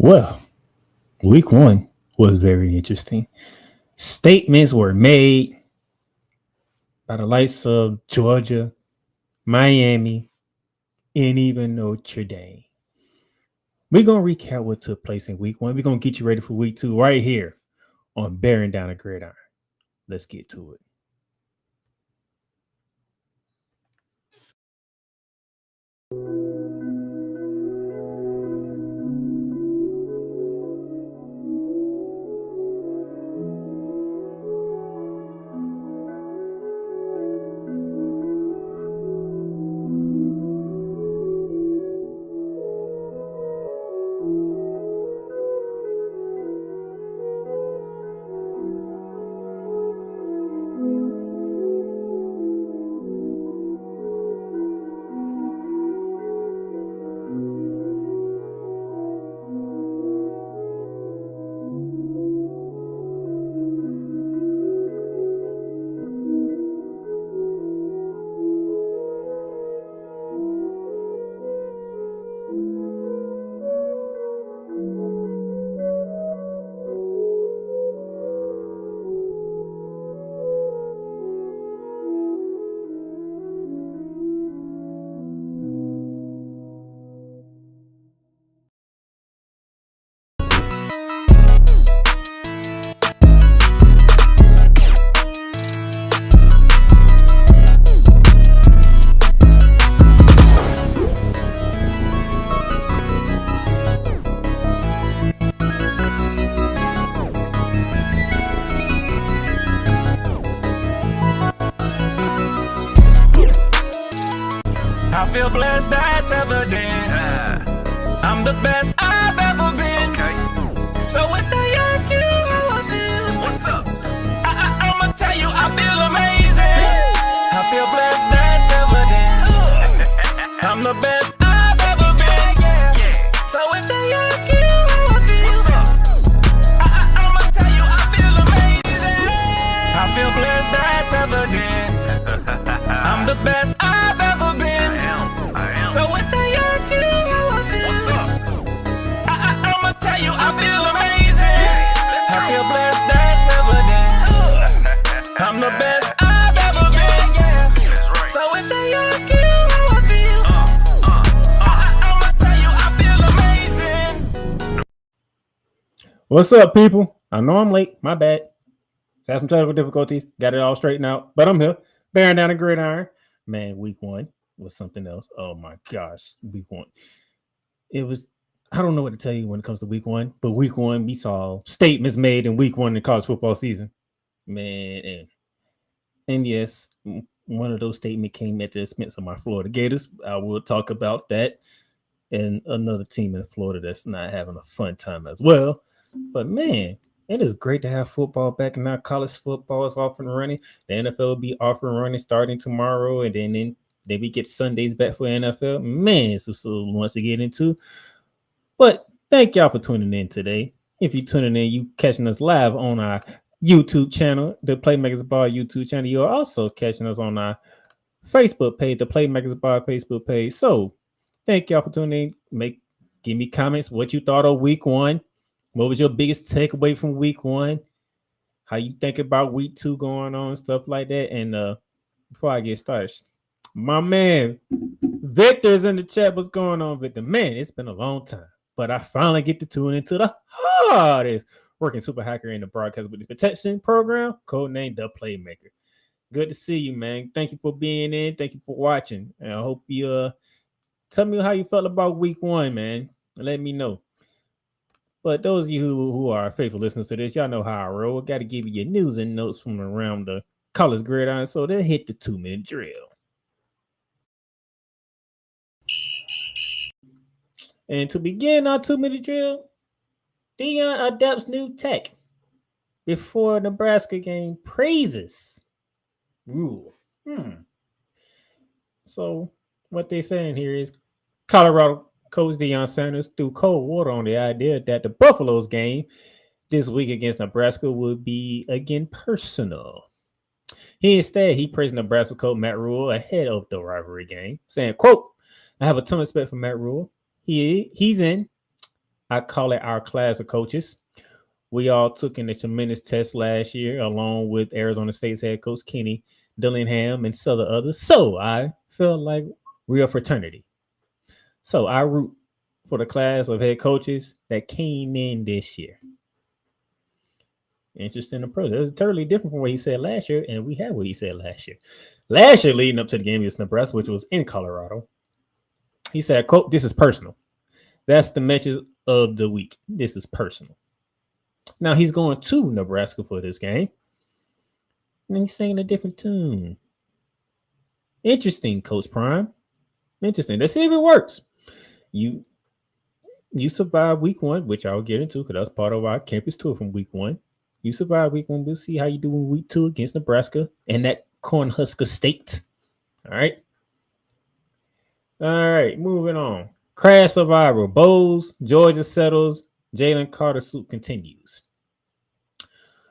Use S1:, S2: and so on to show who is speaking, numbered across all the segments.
S1: Well, week one was very interesting. Statements were made by the likes of Georgia, Miami, and even Notre Dame. We're going to recap what took place in week one. We're going to get you ready for week two right here on Bearing Down a Gridiron. Let's get to it.
S2: I feel blessed, that's evident. I'm the best I've ever been. So if they ask you how I feel, what's up? I'ma tell you I feel amazing. I feel blessed, that's evident. I'm the best I've ever been. So if they ask you how I feel, what's up? I'ma tell you I feel amazing. I feel blessed, that's evident. I'm the best I've ever been. So if they ask you how I feel, I'ma tell you I feel amazing. I feel blessed, that's evident. I'm the best I've ever been. So if they ask you how I feel, I'ma tell you I feel amazing.
S1: What's up, people? I know I'm late. My bad. Had some technical difficulties. Got it all straightened out. But I'm here. Bearing down a gridiron. Man, week one was something else. Oh my gosh. Week one. It was, I don't know what to tell you when it comes to week one, but week one, we saw statements made in week one in the college football season. Man, and yes, one of those statements came at the expense of my Florida Gators. I will talk about that and another team in Florida that's not having a fun time as well. But man, it is great to have football back now. College football is off and running. The NFL will be off and running starting tomorrow, and then we get Sundays back for NFL. Man, it's so much to get into. But thank y'all for tuning in today. If you're tuning in, you catching us live on our YouTube channel, the Playmakers Bar YouTube channel. You're also catching us on our Facebook page, the Playmakers Bar Facebook page. So thank y'all for tuning in. Give me comments what you thought of week one. What was your biggest takeaway from week one? How you think about week two going on, stuff like that. And before I get started, my man Victor's in the chat. What's going on, Victor? Man, it's been a long time, but I finally get to tune into the hardest working super hacker in the broadcast with this protection program, codenamed The Playmaker. Good to see you, man. Thank you for being in. Thank you for watching. And I hope you tell me how you felt about week one, man. Let me know. But those of you who are faithful listeners to this, y'all know how I roll. Got to give you your news and notes from around the college gridiron. So they'll hit the 2-minute drill. And to begin our 2-minute drill, Deion adapts new tech before Nebraska game praises rule. So what they're saying here is Colorado Coach Deion Sanders threw cold water on the idea that the Buffaloes game this week against Nebraska would be again personal. He praised Nebraska coach Matt Rule ahead of the rivalry game, saying, quote, I have a ton of respect for Matt Rule. He's in. I call it our class of coaches. We all took in a tremendous test last year, along with Arizona State's head coach Kenny Dillingham and several others. So I felt like we're a fraternity. So I root for the class of head coaches that came in this year. Interesting approach. It's totally different from what he said last year, and we had what he said last year. Last year, leading up to the game against Nebraska, which was in Colorado, he said, quote, "This is personal. That's the message of the week. This is personal." Now he's going to Nebraska for this game, and he's singing a different tune. Interesting, Coach Prime. Interesting. Let's see if it works. You survived week 1, which I'll get into because that's part of our campus tour from week 1. You survived week 1. We'll see how you do in week 2 against Nebraska and that Cornhusker State. All right. All right. Moving on. Crash survivor. Bowles, Georgia settles. Jalen Carter suit continues.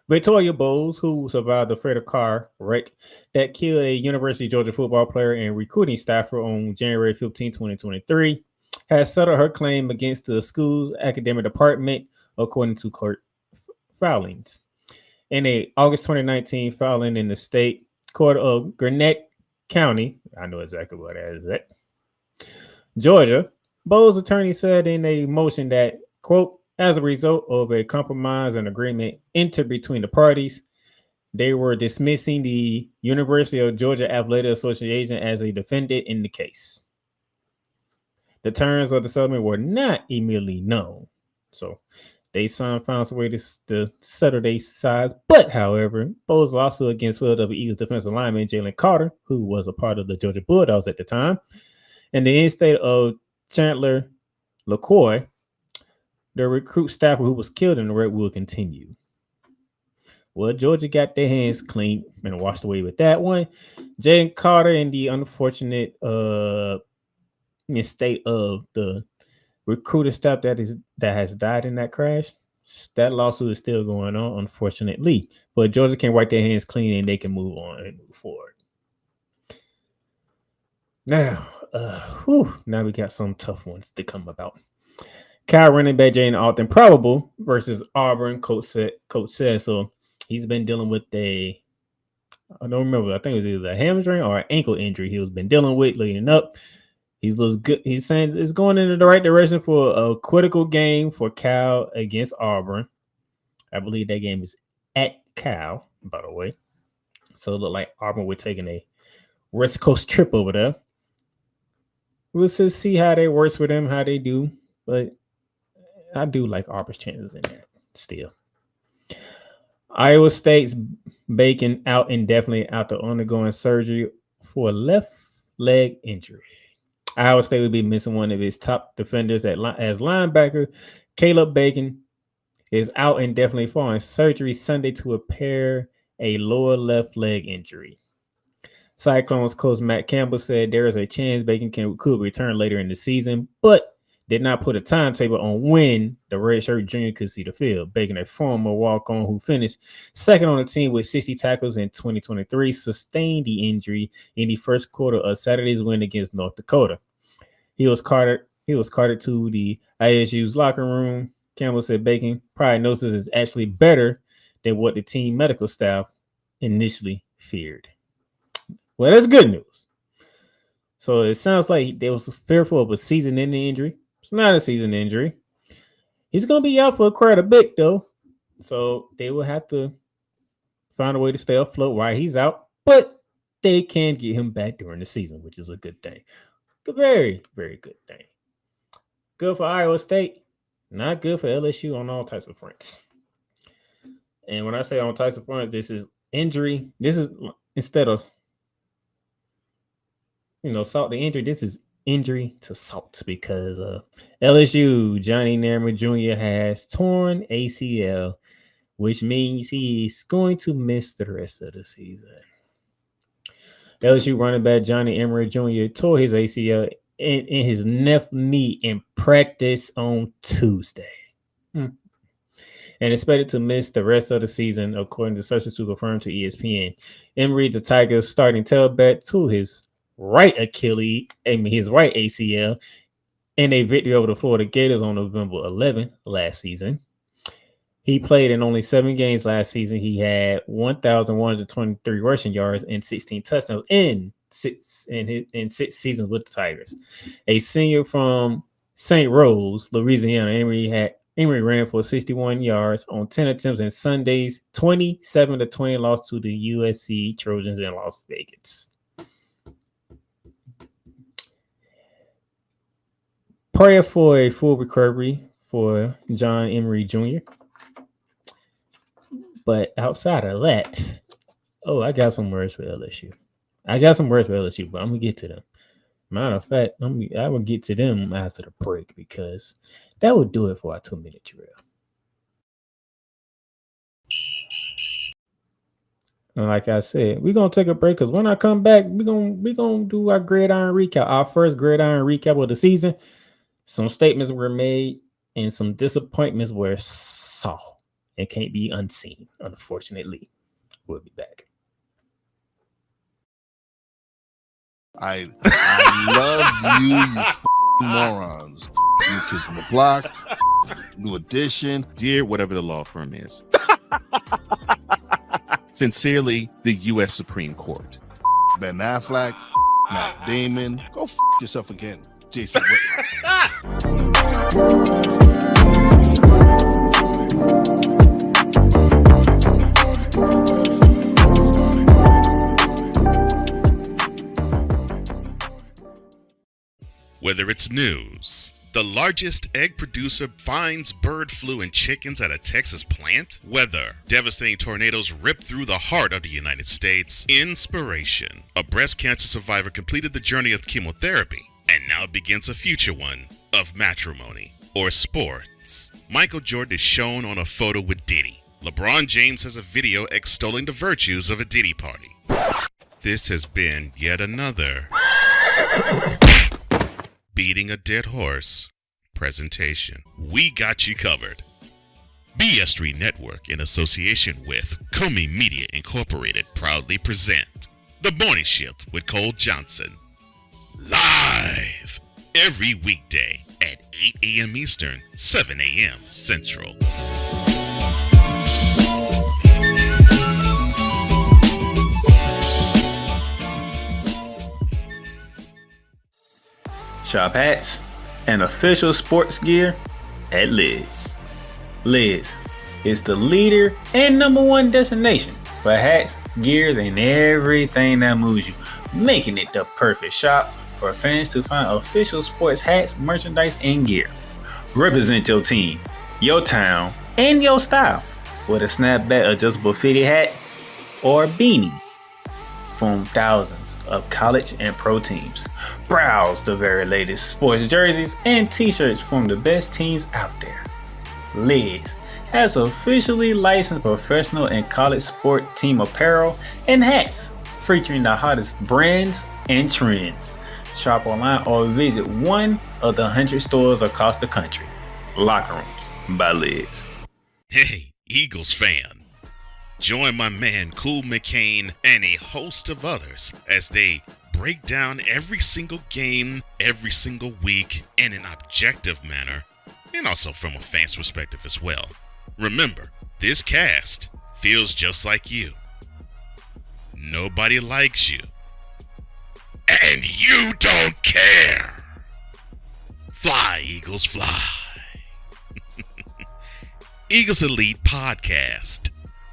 S1: Victoria Bowles, who survived the freighter car wreck that killed a University of Georgia football player and recruiting staffer on January 15, 2023, has settled her claim against the school's academic department, according to court filings. In a August 2019 filing in the state court of Gwinnett County, I know exactly what that is at, Georgia, Bowles' attorney said in a motion that, quote, as a result of a compromise and agreement entered between the parties, they were dismissing the University of Georgia Athletic Association as a defendant in the case. The terms of the settlement were not immediately known, so they found a way to settle their sides. But, however, Bowles' lawsuit against Philadelphia Eagles defensive lineman Jalen Carter, who was a part of the Georgia Bulldogs at the time, and the in-state of Chandler LaCoy, the recruit staffer who was killed in the wreck, will continue. Well, Georgia got their hands clean and washed away with that one. Jalen Carter and the unfortunate state of the recruiter staff that has died in that crash, that lawsuit is still going on, unfortunately. But Georgia can wipe their hands clean and they can move on and move forward. Now, now we got some tough ones to come about. Cal running back Jane Alton probable versus Auburn. Coach said so. He's been dealing with I don't remember. I think it was either a hamstring or an ankle injury he was been dealing with leading up. He looks good. He's saying it's going in the right direction for a critical game for Cal against Auburn. I believe that game is at Cal, by the way. So it looked like Auburn were taking a West Coast trip over there. We'll just see how they works with them, how they do. But I do like Auburn's chances in that still. Iowa State's Bacon out indefinitely after undergoing surgery for a left leg injury. Iowa State will be missing one of its top defenders as linebacker. Caleb Bacon is out indefinitely following surgery Sunday to repair a lower left leg injury. Cyclones coach Matt Campbell said there is a chance Bacon could return later in the season, but did not put a timetable on when the redshirt junior could see the field. Bacon, a former walk-on who finished second on the team with 60 tackles in 2023, sustained the injury in the first quarter of Saturday's win against North Dakota. He was carted to the ISU's locker room. Campbell said Bacon prognosis is actually better than what the team medical staff initially feared. Well, that's good news. So it sounds like they was fearful of a season-ending injury. It's not a season injury. He's going to be out for quite a bit, though. So they will have to find a way to stay afloat while he's out. But they can get him back during the season, which is a good thing. A very, very good thing. Good for Iowa State. Not good for LSU on all types of fronts. And when I say on types of fronts, this is injury. This is instead of, salt to injury, this is injury to salt because LSU Johnny Nairn Jr. has torn ACL, which means he's going to miss the rest of the season. LSU running back Johnny Emery Jr. tore his ACL in his left knee in practice on Tuesday. And expected to miss the rest of the season, according to sources who confirmed to ESPN. Emery, the Tigers starting tailback, to his right ACL, in a victory over the Florida Gators on November 11th last season. He played in only 7 games last season. He had 1,123 rushing yards and 16 touchdowns in 6 seasons with the Tigers. A senior from St. Rose, Louisiana, Emory ran for 61 yards on 10 attempts in Sunday's 27-20 loss to the USC Trojans in Las Vegas. Prayer for a full recovery for John Emery Jr. But outside of that, I got some words for LSU. But I'm going to get to them. Matter of fact, I will get to them after the break because that would do it for our 2-minute drill. And like I said, we're going to take a break because when I come back, we're gonna do our Gridiron recap, our first Gridiron recap of the season. Some statements were made and some disappointments were saw and can't be unseen, unfortunately. We'll be back.
S3: I love you morons. New Kids on the Block, New Edition.
S4: Dear whatever the law firm is. Sincerely, the U.S. Supreme Court.
S3: Ben Affleck, Matt Damon. Go yourself again, Jason Whitlock.
S4: Whether it's news, the largest egg producer finds bird flu in chickens at a Texas plant, weather, devastating tornadoes rip through the heart of the United States, inspiration, a breast cancer survivor completed the journey of chemotherapy, and now begins a future one of matrimony, or sports. Michael Jordan is shown on a photo with Diddy. LeBron James has a video extolling the virtues of a Diddy party. This has been yet another beating a dead horse presentation. We got you covered. BS3 Network, in association with Comey Media Incorporated, proudly present The Morning Shift with Cole Johnson. Live every weekday at 8 a.m. Eastern, 7 a.m. Central.
S5: Shop hats and official sports gear at Lids. Lids is the leader and #1 destination for hats, gears, and everything that moves you, making it the perfect shop for fans to find official sports hats, merchandise, and gear. Represent your team, your town, and your style with a snapback adjustable fitted hat or beanie from thousands of college and pro teams. Browse the very latest sports jerseys and t-shirts from the best teams out there. Lids has officially licensed professional and college sport team apparel and hats featuring the hottest brands and trends. Shop online or visit one of the 100 stores across the country. Locker Rooms by Lids.
S4: Hey, Eagles fan. Join my man Cool McCain and a host of others as they break down every single game, every single week in an objective manner, and also from a fan's perspective as well. Remember, this cast feels just like you. Nobody likes you. And you don't care. Fly, Eagles, fly. Eagles Elite Podcast.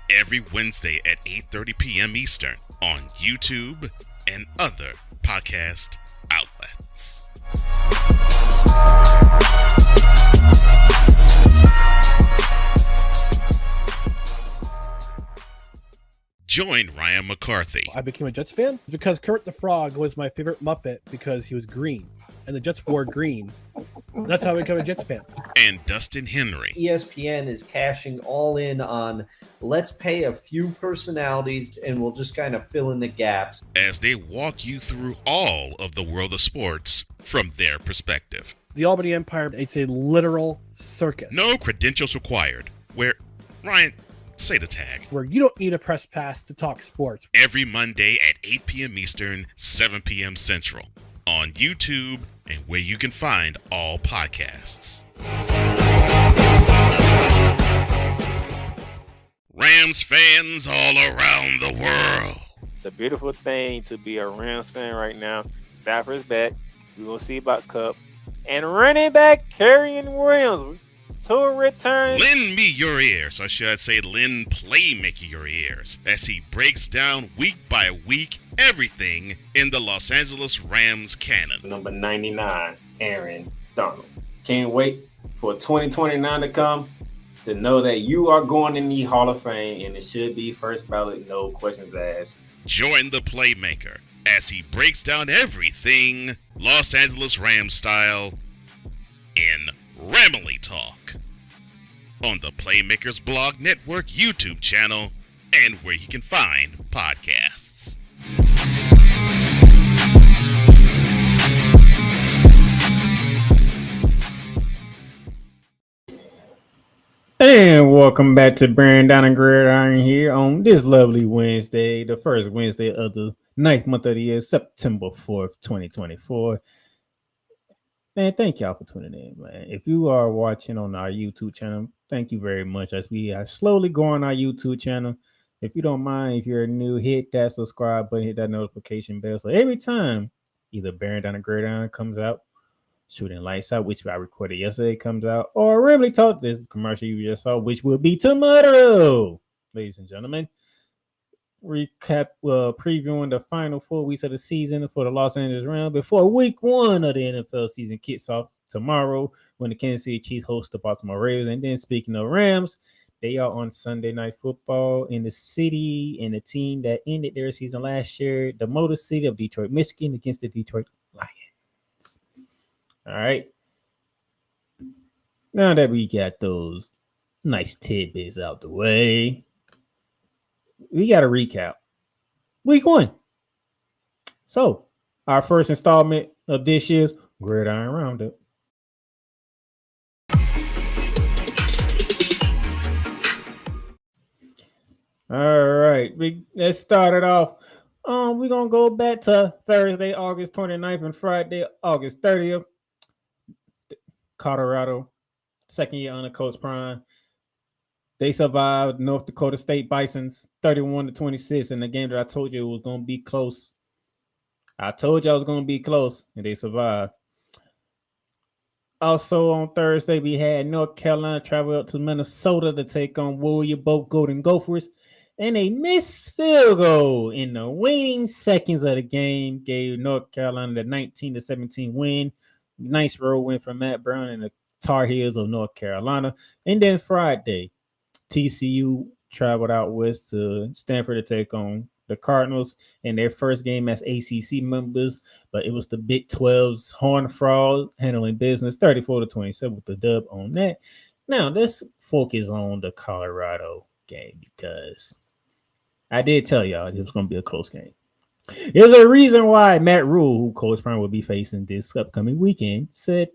S4: Every Wednesday at 8:30 p.m. Eastern on YouTube and other podcast outlets. Join Ryan McCarthy.
S6: I became a Jets fan because Kurt the Frog was my favorite Muppet because he was green, and the Jets wore green. That's how I became a Jets fan.
S4: And Dustin Henry.
S7: ESPN is cashing all in on let's pay a few personalities and we'll just kind of fill in the gaps.
S4: As they walk you through all of the world of sports from their perspective.
S6: The Albany Empire, it's a literal circus.
S4: No credentials required. Where, Ryan, say the tag.
S6: Where you don't need a press pass to talk sports.
S4: Every Monday at 8 p.m. Eastern, 7 p.m. Central. on YouTube and where you can find all podcasts. Rams fans all around the world.
S1: It's a beautiful thing to be a Rams fan right now. Stafford's back. We're going to see about Cup. And running back Kerryon Williams to a return.
S4: Lend me your ears, or should I say lend Playmaker your ears, as he breaks down week by week everything in the Los Angeles Rams canon.
S1: Number 99, Aaron Donald. Can't wait for 2029 to come to know that you are going in the Hall of Fame, and it should be first ballot, no questions asked.
S4: Join the Playmaker as he breaks down everything Los Angeles Rams style in Ramily Talk on the Playmakers Blog Network YouTube channel and where you can find podcasts.
S1: And welcome back to Gridiron and Gridiron here on this lovely Wednesday, the first Wednesday of the 9th month of the year, September 4th, 2024. Man, thank y'all for tuning in, man. If you are watching on our YouTube channel, thank you very much as we are slowly growing our YouTube channel. If you don't mind, if you're new, hit that subscribe button, hit that notification bell. So every time either Bearing Down the Gridiron comes out, Shooting Lights Out, which I recorded yesterday, comes out, or Ramily Talk, this commercial you just saw, which will be tomorrow, ladies and gentlemen. Recap, previewing the final 4 weeks of the season for the Los Angeles Rams before week 1 of the NFL season kicks off tomorrow when the Kansas City Chiefs host the Baltimore Ravens. And then speaking of Rams, they are on Sunday Night Football in the city and the team that ended their season last year, the Motor City of Detroit, Michigan, against the Detroit Lions. All right. Now that we got those nice tidbits out the way, we got to recap week 1. So, our first installment of this year's Gridiron Roundup. All right, let's start it off. We're going to go back to Thursday, August 29th and Friday, August 30th. Colorado, second year under Coach Prime. They survived North Dakota State Bisons 31-26 in the game that I told you it was going to be close. I told you I was going to be close, and they survived. Also on Thursday, we had North Carolina travel up to Minnesota to take on Warrior Boat Golden Gophers. And a missed field goal in the waning seconds of the game gave North Carolina the 19-17 win. Nice road win for Matt Brown and the Tar Heels of North Carolina. And then Friday, TCU traveled out west to Stanford to take on the Cardinals in their first game as ACC members. But it was the Big 12's Horned Frogs handling business 34-27 with the dub on that. Now, let's focus on the Colorado game because I did tell y'all it was going to be a close game. There's a reason why Matt Rule, who Coach Prime will be facing this upcoming weekend, said,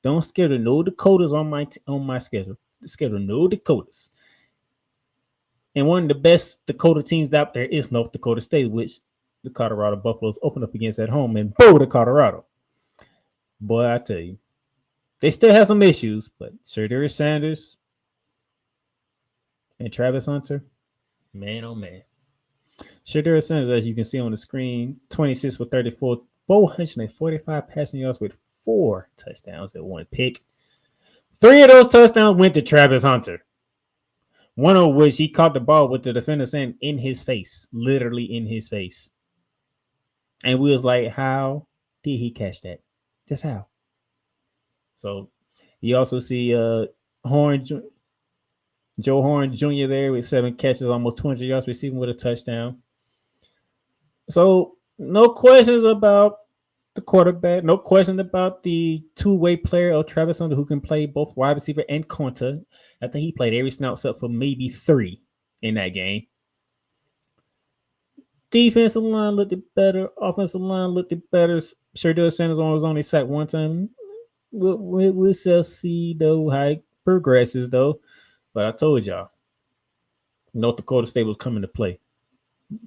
S1: "Don't schedule no Dakotas on my schedule. Schedule no Dakotas." And one of the best Dakota teams out there is North Dakota State, which the Colorado Buffaloes open up against at home in Boulder, Colorado. Boy, I tell you, they still have some issues, but Shedeur Sanders and Travis Hunter, man, oh man. Shedeur Sanders, as you can see on the screen, 26 for 34, 445 passing yards with 4 touchdowns and 1 pick. 3 of those touchdowns went to Travis Hunter. One of which he caught the ball with the defender's hand in his face, literally in his face. And we was like, how did he catch that? Just how? So you also see Joe Horn Jr. there with 7 catches, almost 200 yards receiving with a touchdown. So no questions about the quarterback, no question about the two-way player of Travis Hunter who can play both wide receiver and corner. I think he played every snap except for maybe 3 in that game. Defensive line looked better. Offensive line looked better. Shedeur Sanders was only sacked 1 time. We'll see though how it progresses though. But I told y'all, North Dakota State was coming to play.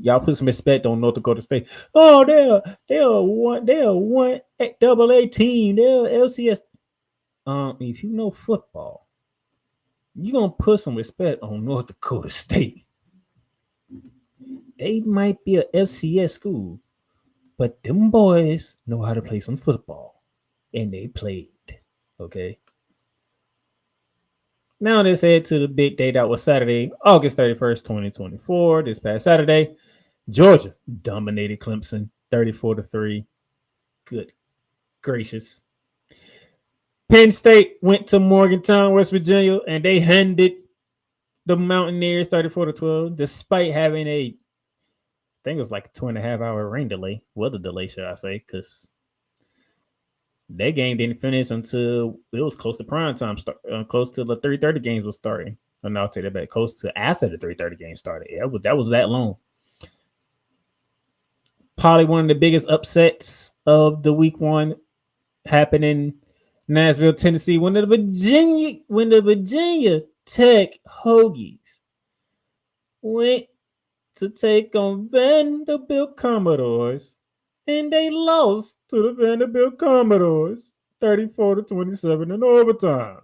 S1: Y'all put some respect on North Dakota State. Oh, they're one AA team. They're LCS. If you know football, you're gonna put some respect on North Dakota State. They might be a FCS school, but them boys know how to play some football, and they played. Okay. Now let's head to the big day that was Saturday, August 31st, 2024. This past Saturday, Georgia dominated Clemson 34-3. Good gracious. Penn State went to Morgantown, West Virginia, and they handed the Mountaineers 34-12, despite having I think it was like a 2.5-hour rain delay, weather delay, should I say, because that game didn't finish until it was close to prime time, close to the 3:30 games was starting. And I'll take that back, close to after the 3:30 game started. Yeah, that was that long. Probably one of the biggest upsets of the week one happened in Nashville, Tennessee, when the Virginia Tech Hokies went to take on Vanderbilt Commodores, and they lost to the Vanderbilt Commodores 34-27 in overtime.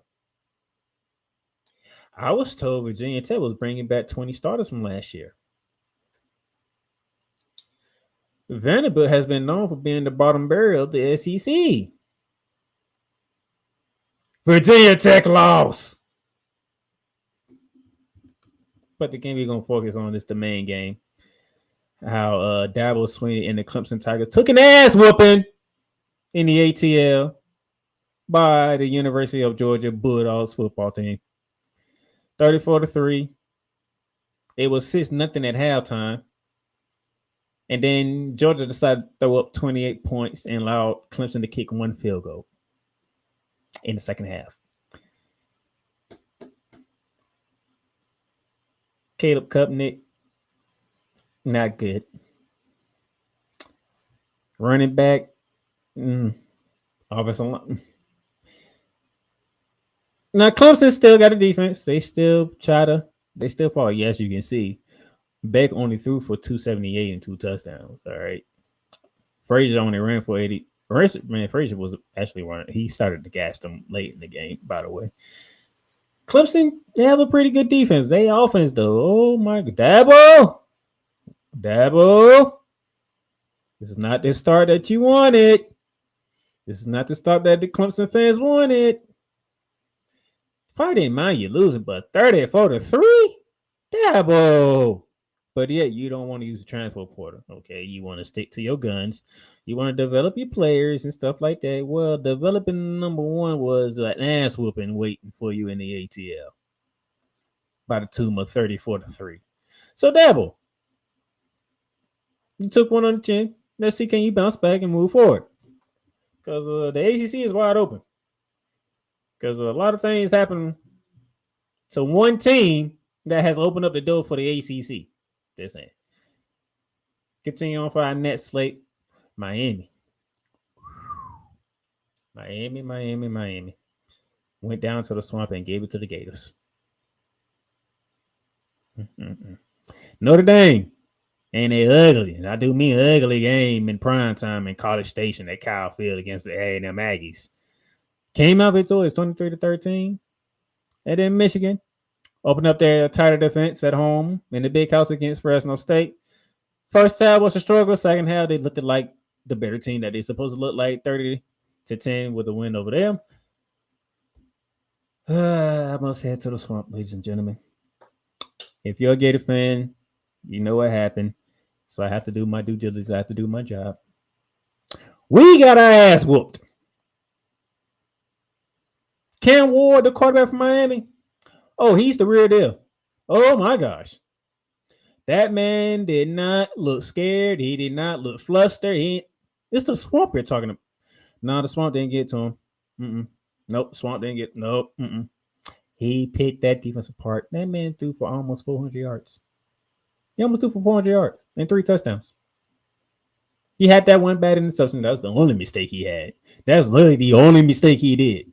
S1: I was told Virginia Tech was bringing back 20 starters from last year. Vanderbilt has been known for being the bottom barrel of the SEC. Virginia Tech lost. But the game we're going to focus on is the main game. How Dabo Swinney and the Clemson Tigers took an ass whooping in the ATL by the University of Georgia Bulldogs football team. 34-3. It was 6-0 at halftime. And then Georgia decided to throw up 28 points and allowed Clemson to kick one field goal in the second half. Caleb Kupnick, not good. Running back, offensive line. Now Clemson still got a defense. They still fall. Yes, you can see. Beck only threw for 278 and 2 touchdowns. All right. Frazier only ran for 80. Frazier was actually running. He started to gas them late in the game, by the way. Clemson, they have a pretty good defense. They offense, though. Oh, my God. Dabo. This is not the start that you wanted. This is not the start that the Clemson fans wanted. Probably didn't mind you losing, but 34-3? Dabo. But yet you don't want to use the transfer portal. Okay, you want to stick to your guns. You want to develop your players and stuff like that. Well, developing number one was an ass whooping waiting for you in the ATL by the tune of 34-3. So Dabo, you took one on the chin. Let's see, can you bounce back and move forward? Because the ACC is wide open. Because a lot of things happen to one team that has opened up the door for the ACC. Just saying. Continue on for our next slate. Miami. Went down to the swamp and gave it to the Gators. Notre Dame. And they ugly. And I do mean ugly game in prime time in College Station at Kyle Field against the A&M Aggies. Came out victorious 23-13. And then Michigan opened up their tighter defense at home in the big house against Fresno State. First half was a struggle. Second half, they looked like the better team that they're supposed to look like, 30-10 with a win over them. I must head to the swamp, ladies and gentlemen. If you're a Gator fan, you know what happened. So I have to do my due diligence. I have to do my job. We got our ass whooped. Cam Ward, the quarterback from Miami. Oh, he's the real deal. Oh, my gosh. That man did not look scared. He did not look flustered. It's the swamp you're talking about. No, the swamp didn't get to him. Nope, swamp didn't get. Nope. He picked that defense apart. That man threw for almost 400 yards. He almost threw for 400 yards and 3 touchdowns. He had that one bad interception. That was the only mistake he had. That's literally the only mistake he did.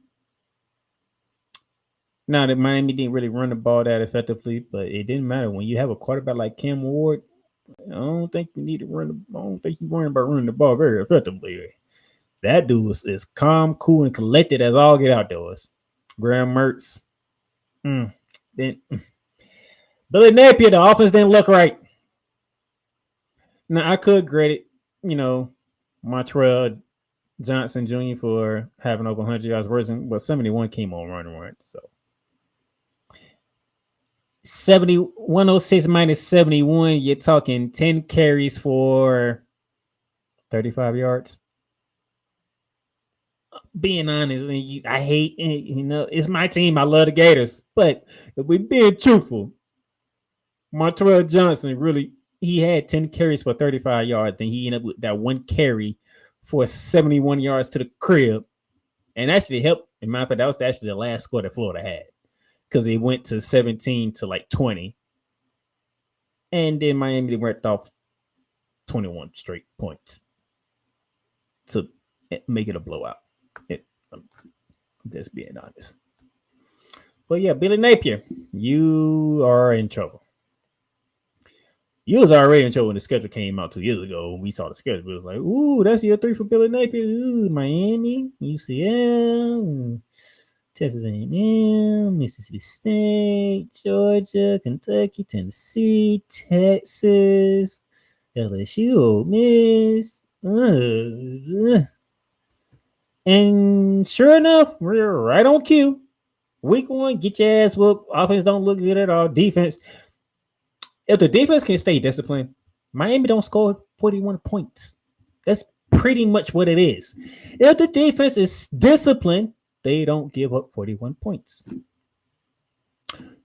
S1: Now that Miami didn't really run the ball that effectively, but it didn't matter when you have a quarterback like Cam Ward. I don't think you need to run. I don't think you're worrying about running the ball very effectively. That dude is calm, cool, and collected as all get outdoors. Graham Mertz. Then Billy Napier, the offense didn't look right. Now I could grade it, Montreal Johnson Jr. for having over 100 yards rushing, but 71 came on running. So 106 minus 71, you're talking 10 carries for 35 yards. Being honest, I hate, it's my team. I love the Gators. But if we're being truthful, Montreal Johnson really, he had 10 carries for 35 yards. Then he ended up with that one carry for 71 yards to the crib. And actually helped. In matter of fact, that was actually the last score that Florida had. Because they went to 17 to like 20. And then Miami went off 21 straight points to make it a blowout. Just being honest. But yeah, Billy Napier, you are in trouble. You was already in trouble when the schedule came out 2 years ago. When we saw the schedule, it was like, ooh, that's year 3 for Billy Napier. Ooh, Miami, UCL, Texas A&M, Mississippi State, Georgia, Kentucky, Tennessee, Texas, LSU, Ole Miss. And sure enough, we're right on cue. Week 1, get your ass whooped. Offense don't look good at all. Defense. If the defense can stay disciplined, Miami don't score 41 points. That's pretty much what it is. If the defense is disciplined, they don't give up 41 points.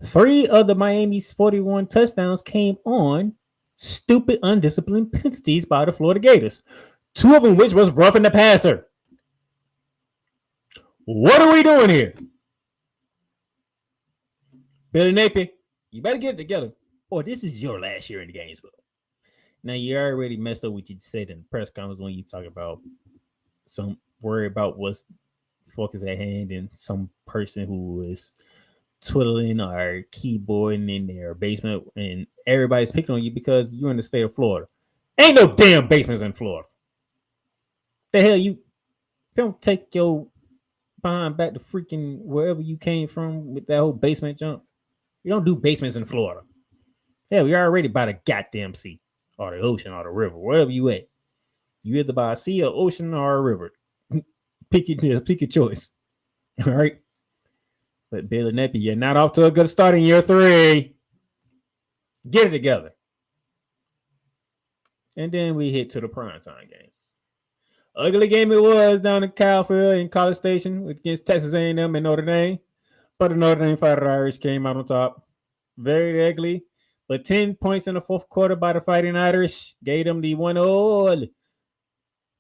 S1: 3 of the Miami's 41 touchdowns came on stupid, undisciplined penalties by the Florida Gators. 2 of them which was roughing the passer. What are we doing here? Billy Napier, you better get it together. Or this is your last year in the Gainesville. Now, you already messed up what you said in the press conference when you talk about some worry about what's focus at hand and some person who is twiddling or keyboarding in their basement and everybody's picking on you because you're in the state of Florida. Ain't no damn basements in Florida. The hell, you don't take your behind back to freaking wherever you came from with that whole basement jump. You don't do basements in Florida. Hell, you're already by the goddamn sea or the ocean or the river, wherever you at. You either by a sea or ocean or a river. Pick your choice. All right. But Billy Napier, you're not off to a good start in year 3. Get it together. And then we hit to the primetime game. Ugly game it was down in Calfield in College Station against Texas A&M and Notre Dame. But the Notre Dame Fighting Irish came out on top. Very ugly. But 10 points in the 4th quarter by the Fighting Irish gave them the 1-0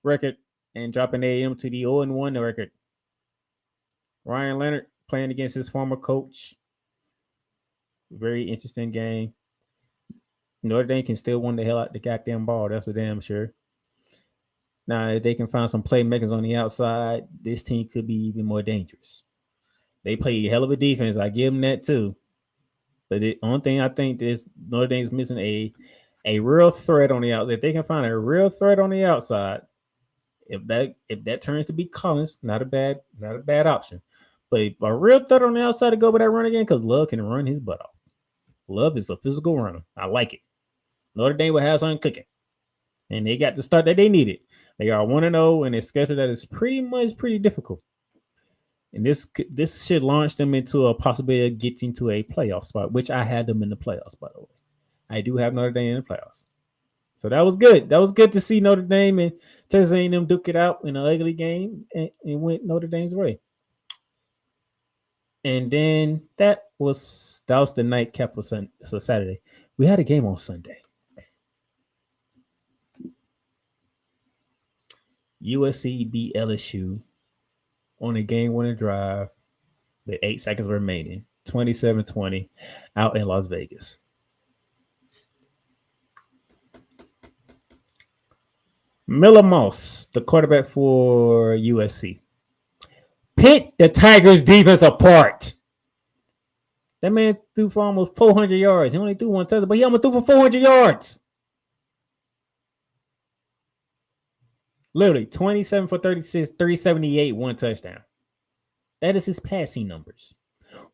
S1: record and dropping A&M to the 0-1 record. Ryan Leonard playing against his former coach. Very interesting game. Notre Dame can still win the hell out the goddamn ball. That's for damn sure. Now, if they can find some playmakers on the outside, this team could be even more dangerous. They play a hell of a defense. I give them that too. But the only thing I think is Notre Dame's missing a real threat on the outside. If they can find a real threat on the outside, if that turns to be Collins, not a bad option. But if a real threat on the outside to go with that run again, because Love can run his butt off. Love is a physical runner. I like it. Notre Dame will have something cooking. And they got the start that they needed. They are 1-0 in a schedule that is pretty difficult. And this should launch them into a possibility of getting to a playoff spot, which I had them in the playoffs, by the way. I do have Notre Dame in the playoffs. So that was good. That was good to see Notre Dame and Texas A&M duke it out in an ugly game and went Notre Dame's way. And then that was the nightcap for Saturday. We had a game on Sunday. USC beat LSU on a game-winning drive with 8 seconds remaining, 27-20, out in Las Vegas. Miller Moss, the quarterback for USC, picked the Tigers' defense apart. That man threw for almost 400 yards. He only threw one touchdown, but he almost threw for 400 yards. Literally 27 for 36, 378, 1 touchdown. That is his passing numbers.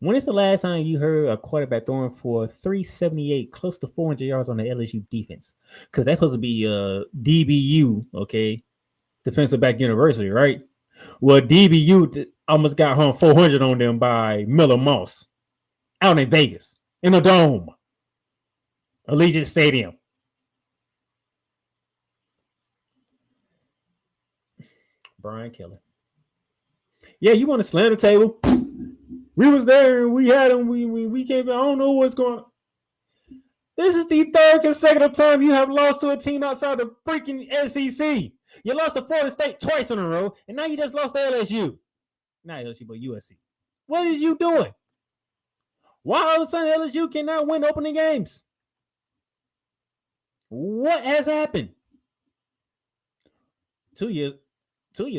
S1: When is the last time you heard a quarterback throwing for 378, close to 400 yards on the LSU defense? Because that's supposed to be DBU, okay? Defensive Back University, right? Well, DBU almost got home 400 on them by Miller Moss out in Vegas, in a dome, Allegiant Stadium. Brian Kelly. Yeah, you want to slam the table? We was there. We had him. We came. I don't know what's going on. This is the third consecutive time you have lost to a team outside the freaking SEC. You lost to Florida State twice in a row, and now you just lost to LSU. Not LSU, but USC. What is you doing? Why all of a sudden LSU cannot win opening games? What has happened? 2 years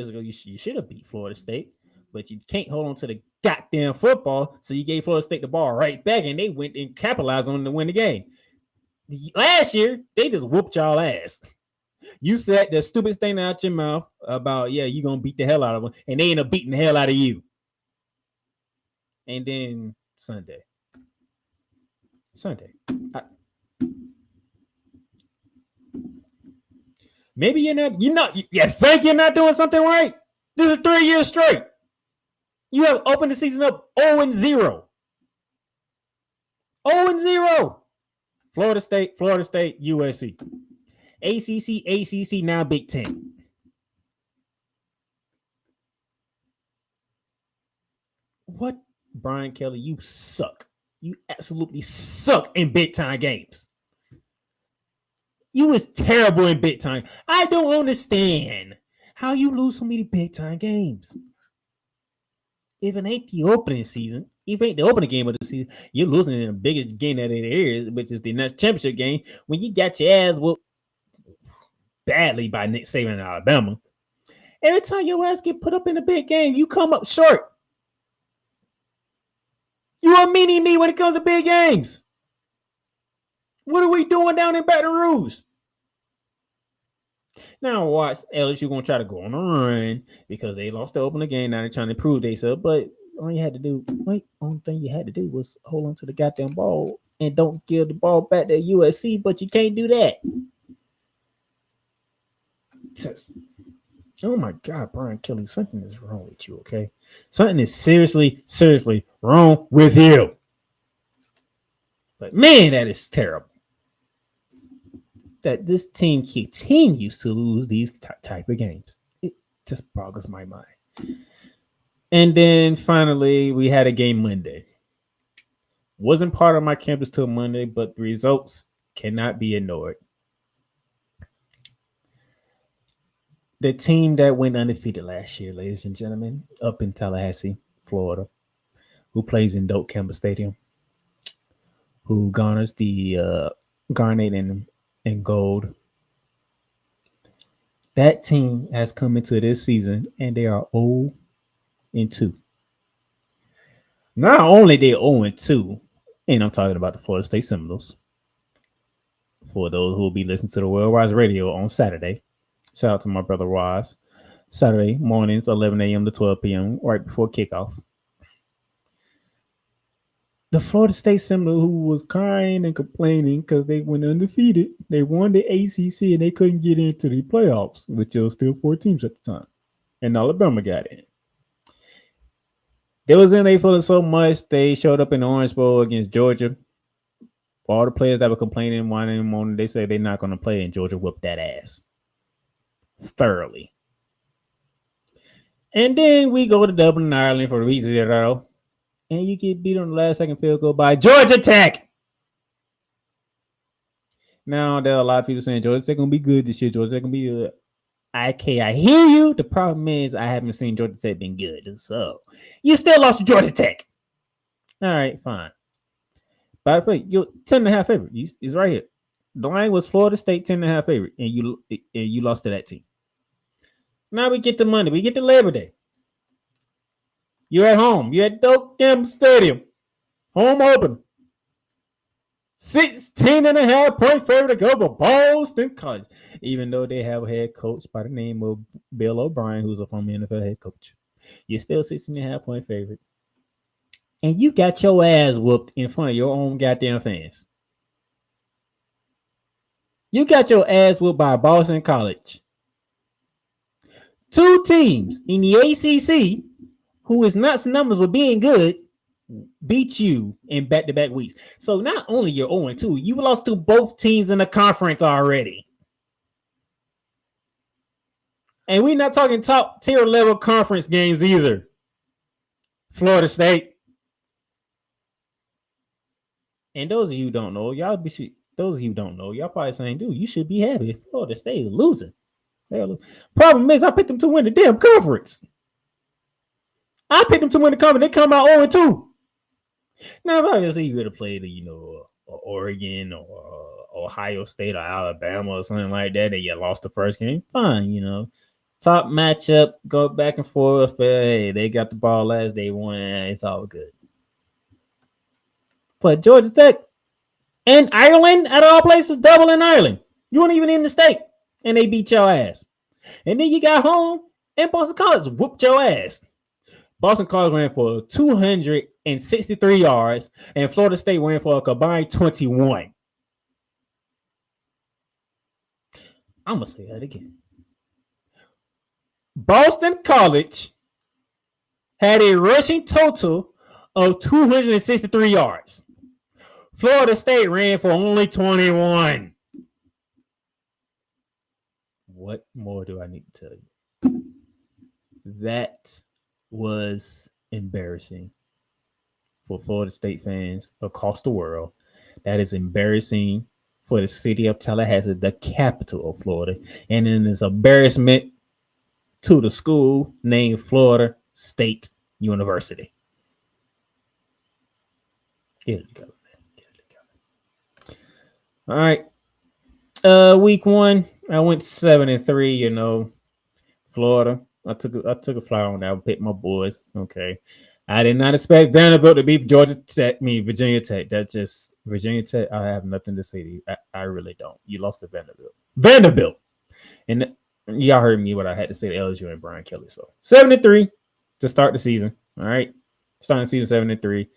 S1: ago, you should have beat Florida State, but you can't hold on to the goddamn football, so you gave Florida State the ball right back, and they went and capitalized on it to win the game. Last year, they just whooped y'all ass. You said the stupid thing out your mouth about, yeah, you're going to beat the hell out of them, and they end up beating the hell out of you. And then Sunday. Maybe you think you're not doing something right? This is 3 years straight. You have opened the season up 0-0. 0-0. Florida State, USC. ACC, now Big Ten. What? Brian Kelly, you suck. You absolutely suck in big time games. You was terrible in big time. I don't understand how you lose so many big time games. If it ain't the opening season, if it ain't the opening game of the season, you're losing in the biggest game that it is, which is the national championship game, when you got your ass whooped badly by Nick Saban in Alabama. Every time your ass get put up in a big game, you come up short. You are mini me when it comes to big games. What are we doing down in Baton Rouge? Now watch LSU gonna try to go on a run because they lost the opening game. Now they're trying to prove themselves. But only thing you had to do was hold on to the goddamn ball and don't give the ball back to USC. But you can't do that. Oh my God, Brian Kelly, something is wrong with you, okay? Something is seriously wrong with you. But man, that is terrible. That this team continues to lose these type of games. It just boggles my mind. And then finally, we had a game Monday. Wasn't part of my campus till Monday, but the results cannot be ignored. The team that went undefeated last year, ladies and gentlemen, up in Tallahassee, Florida, who plays in Doak Campbell Stadium, who garners the garnet and gold. That team has come into this season and they are 0-2. Not only they 0-2, and I'm talking about the Florida State Seminoles. For those who will be listening to the Worldwide Radio on Saturday. Shout out to my brother Roz. Saturday mornings, 11 a.m. to 12 p.m., right before kickoff. The Florida State Seminoles, who was crying and complaining because they went undefeated, they won the ACC and they couldn't get into the playoffs, which was still 4 teams at the time. And Alabama got in. They was in there feeling so much, they showed up in the Orange Bowl against Georgia. All the players that were complaining, whining in the morning, they said they're not going to play, and Georgia whooped that ass. Thoroughly. And then we go to Dublin, Ireland for 3-0, and you get beat on the last second field goal by Georgia Tech. Now there are a lot of people saying Georgia Tech gonna be good this year. Georgia Tech gonna be good. I hear you. The problem is I haven't seen Georgia Tech been good. So you still lost to Georgia Tech. All right, fine. By the way, you're 10.5 favorite. It's right here. The line was Florida State 10.5 favorite, and you lost to that team. Now we get to Monday. We get to Labor Day. You're at home. You're at Doak Campbell Stadium. Home opener. 16.5-point favorite to go for Boston College, even though they have a head coach by the name of Bill O'Brien, who's a former NFL head coach. You're still 16.5-point favorite. And you got your ass whooped in front of your own goddamn fans. You got your ass whooped by Boston College. Two teams in the ACC who is not synonymous with being good beat you in back-to-back weeks. So not only you're 0-2, you lost to both teams in the conference already. And we're not talking top tier level conference games either. Florida State. And those of you who don't know, y'all probably saying, dude, you should be happy. Florida State is losing. Problem is, I picked them to win the damn conference. I picked them to win the conference. They come out 0-2. Now, if I can see you could have played, Oregon or Ohio State or Alabama or something like that, and you lost the first game, fine, Top matchup, go back and forth. But hey, they got the ball last, they won. It's all good. But Georgia Tech and Ireland, at all places, double in Ireland. You weren't even in the state, and they beat your ass. And then you got home, and Boston College whooped your ass. Boston College ran for 263 yards, and Florida State ran for a combined 21. I'm going to say that again. Boston College had a rushing total of 263 yards. Florida State ran for only 21. What more do I need to tell you? That was embarrassing for Florida State fans across the world. That is embarrassing for the city of Tallahassee, the capital of Florida. And then there's embarrassment to the school named Florida State University. Get it together, man. Get it together. All right. Week 1, I went 7-3, Florida. I took a flyer on that. I picked my boys. Okay. I did not expect Vanderbilt to beat Virginia Tech. That's just Virginia Tech. I have nothing to say to you. I really don't. You lost to Vanderbilt. And y'all heard me what I had to say to LSU and Brian Kelly. So 7-3 to start the season. All right. Starting the season 7-3.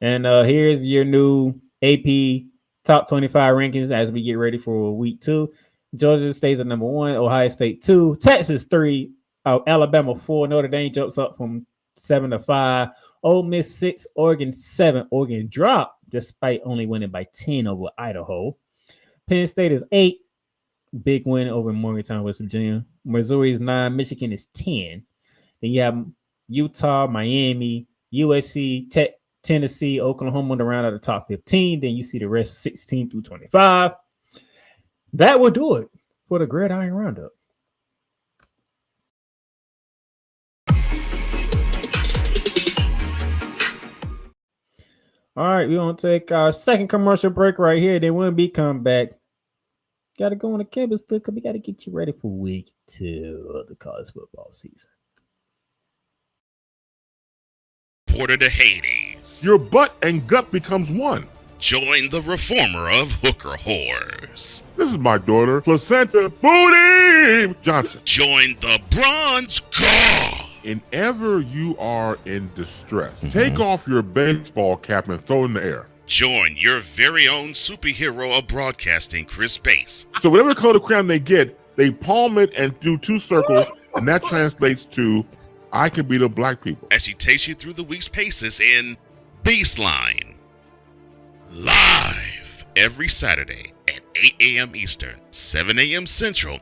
S1: And here's your new AP top 25 rankings as we get ready for week 2. Georgia stays at number 1, Ohio State 2, Texas 3, Alabama 4, Notre Dame jumps up from 7 to 5, Ole Miss 6, Oregon 7. Oregon dropped despite only winning by 10 over Idaho. Penn State is 8, big win over Morgantown, West Virginia. Missouri is 9, Michigan is 10. Then you have Utah, Miami, USC, Tennessee, Oklahoma to round out the top 15. Then you see the rest 16 through 25. That will do it for the Gridiron Roundup. All right, we're going to take our second commercial break right here. Then we'll be coming back. Got to go on the campus because we got to get you ready for week 2 of the college football season.
S4: Porter to Hades.
S8: Your butt and gut becomes one.
S4: Join the reformer of hooker whores.
S8: This is my daughter, Placenta Booty Johnson.
S4: Join the bronze god.
S8: Whenever you are in distress, take off your baseball cap and throw it in the air.
S4: Join your very own superhero of broadcasting, Chris Bass.
S8: So whatever color crayon they get, they palm it and do 2 circles, and that translates to, I can beat up black people.
S4: As she takes you through the week's paces in Baseline. Live every Saturday at 8 a.m. Eastern, 7 a.m. Central,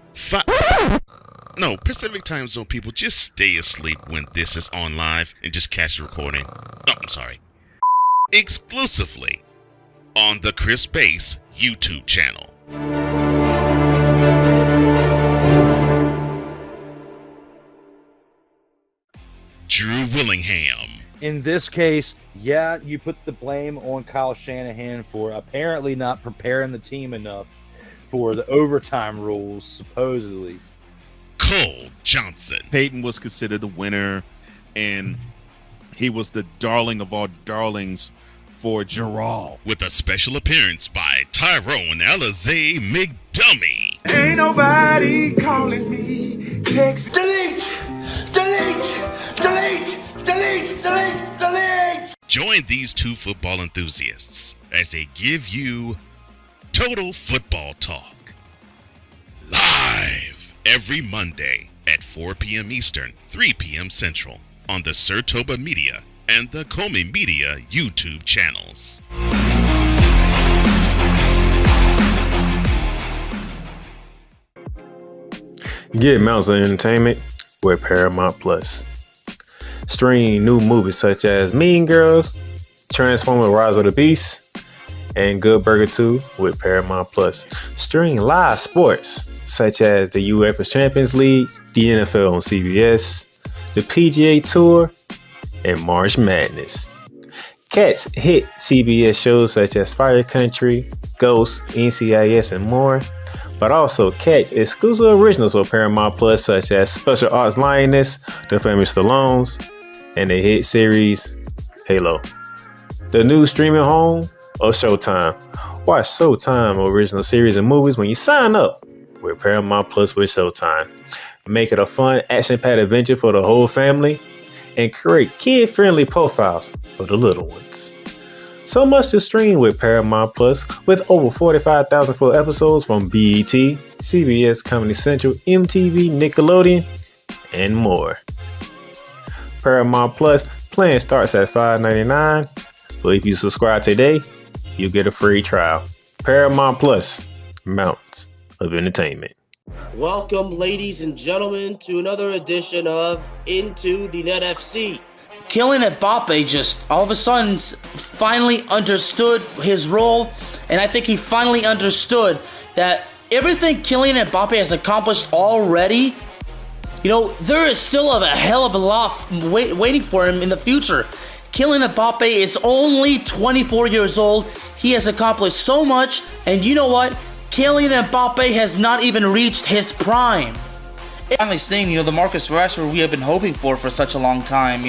S4: Pacific time zone people, just stay asleep when this is on live and just catch the recording. Oh, I'm sorry. Exclusively on the Chris Bass YouTube channel. Drew Willingham.
S9: In this case, yeah, you put the blame on Kyle Shanahan for apparently not preparing the team enough for the overtime rules, supposedly.
S4: Cole Johnson.
S3: Peyton was considered the winner, and he was the darling of all darlings for Gerald.
S4: With a special appearance by Tyrone Alizé McDummy.
S2: Ain't nobody calling me. Text. Delete.
S4: Join these two football enthusiasts as they give you Total Football Talk. Live every Monday at 4 p.m. Eastern, 3 p.m. Central on the Sertoba Media and the Comey Media YouTube channels.
S5: Get Mounts of Entertainment with Paramount Plus. Stream new movies such as Mean Girls, Transformers Rise of the Beast, and Good Burger 2 with Paramount Plus. Stream live sports such as the UEFA Champions League, the NFL on CBS, the PGA Tour, and March Madness. Catch hit CBS shows such as Fire Country, Ghost, NCIS, and more. But also catch exclusive originals for Paramount Plus such as Special Ops Lioness, The Famous Stallones, and the hit series Halo. The new streaming home of Showtime. Watch Showtime original series and movies when you sign up with Paramount Plus with Showtime. Make it a fun, action-packed adventure for the whole family and create kid-friendly profiles for the little ones. So much to stream with Paramount Plus, with over 45,000 full episodes from BET, CBS, Comedy Central, MTV, Nickelodeon, and more. Paramount Plus plan starts at $5.99, but if you subscribe today, you get a free trial. Paramount Plus, Mounts of Entertainment.
S10: Welcome, ladies and gentlemen, to another edition of Into the Net FC.
S11: Kylian Mbappe just all of a sudden finally understood his role, and I think he finally understood that everything Kylian Mbappe has accomplished already, there is still a hell of a lot waiting for him in the future. Kylian Mbappe is only 24 years old. He has accomplished so much, and you know what? Kylian Mbappe has not even reached his prime. Finally seeing, the Marcus Rashford we have been hoping for such a long time,